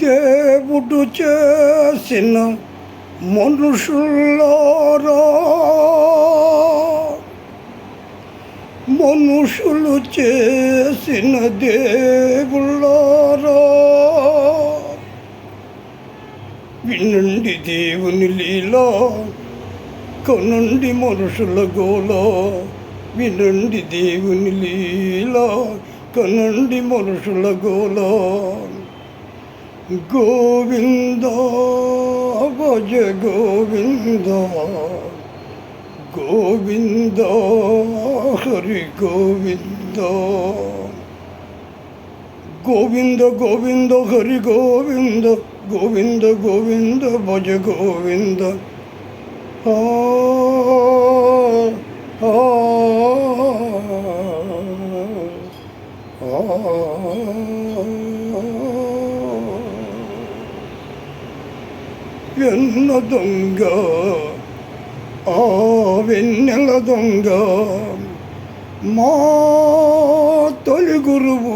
దేవుడు చేసిన మనుషులారా, మనుషులు చేసిన దేవుళ్ళారా, వినండి దేవుని లీలా, కనండి మనుషుల గోలా. వినండి దేవుని లీలా, కనండి మనుషుల గోలా. గోవింద భజ గోవింద, గోవింద హరి గోవింద. గోవింద గోవింద హరి గోవింద, గోవింద గోవింద భజ గోవింద. వెన్న దొంగ, వెన్నెల దొంగ, మా తొలి గురువు,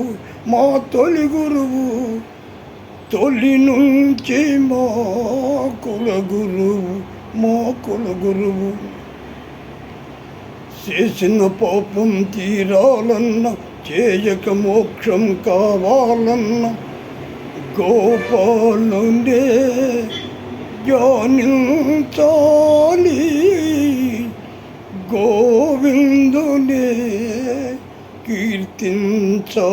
మా తొలి గురువు, తొలి నుంచి మా కుల గురువు, మా కుల గురువు. చేసిన పాపం తీరాలన్న, చేయక మోక్షం కావాలన్న, గోపాలునే ధ్యానించాలి, గోవిందునే కీర్తించాలి.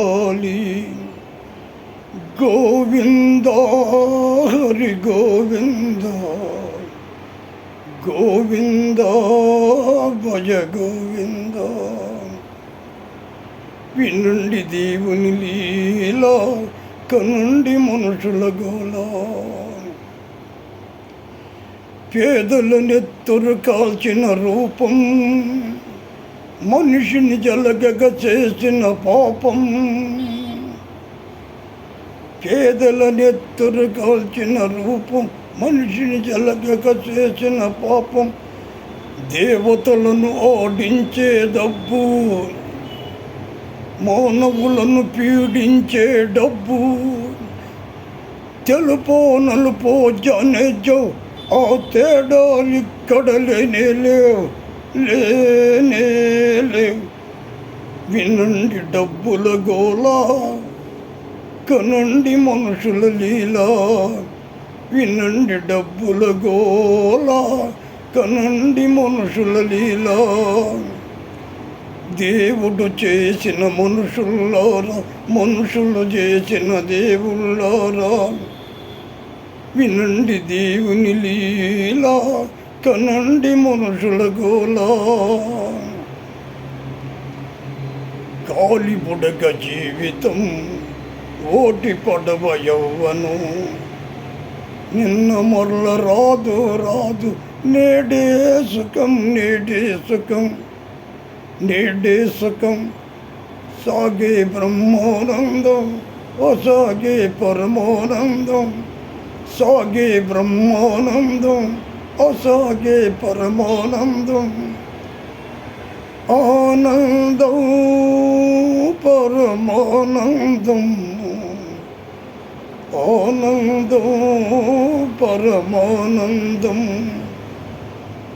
గోవింద హరి గోవింద, గోవింద భజ గోవింద. వినండి దేవుని లీలా, కనండి మనుషుల గోలా. పేదల నెత్తురు కాల్చిన రూపం, మనిషిని జలగగ చేసిన పాపం. పేదల నెత్తురు కాల్చిన రూపం, మనిషిని జలగగ చేసిన పాపం. దేవతలను ఓడించే డబ్బు, మానవులను పీడించే డబ్బు. తెలుపో నలుపో జానేజో, ఆ తేడా ఇక్కడ లేనే లేవు, లేనే లేవు. వినండి డబ్బుల గోలా, కనండి మనుషుల లీలా. వినండి డబ్బుల గోలా, కనండి మనుషుల లీలా. దేవుడు చేసిన మనుషుల్లారా, మనుషులు చేసిన దేవుళ్ళారా. వినండి దేవుని లీలా, కనండి మనుషుల గోలా. గాలి బుడగ జీవితం, ఓటి పడవ యవ్వను. నిన్న మరల రాదు రాదు, నేడే సుఖం, నేడే సుఖం, నేడే సుఖం. సాగే బ్రహ్మానందం, సాగే పరమానందం. సాగే బ్రహ్మానందం, అసాగే పరమానందం. ఆనందం పరమానందం, ఆనందం పరమానందం.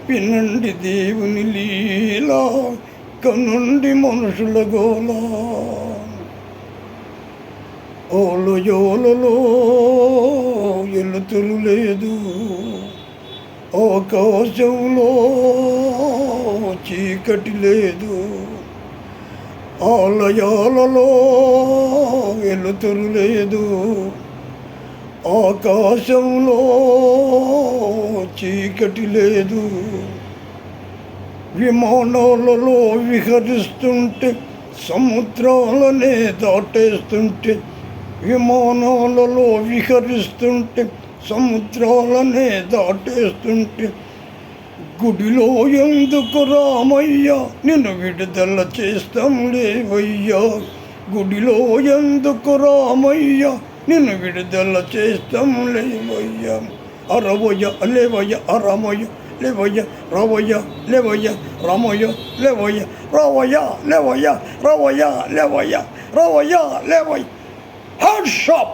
వినండి దేవుని లీలా, కనండి మనుషుల గోలా. ఓలయోలలో ఎలుతురు లేదు, ఆకాశంలో చీకటి లేదు. ఆలయాలలో ఎలుతురు లేదు, ఆకాశంలో చీకటి లేదు. విమానాలలో విహరిస్తుంటే, సముద్రాలనే దాటేస్తుంటే. విమానాలలో విహరిస్తుంటే, సముద్రాలనే దాటేస్తుంటే. గుడిలో ఎందుకు రామయ్య, నిన్ను విడుదల చేస్తాం లేవయ్యా. గుడిలో ఎందుకు రామయ్య, నిన్ను విడుదల చేస్తాం లేవయ్యా. అరవయ్య లేవయ్య, అరమయ్య లేవయ్య, రవయ్య లేవయ్య, రమయ్య లేవయ్య, రవయ్య లేవయ్య, రవయ్య లేవయ్య, రవయ్య లేవయ్య. Hands up!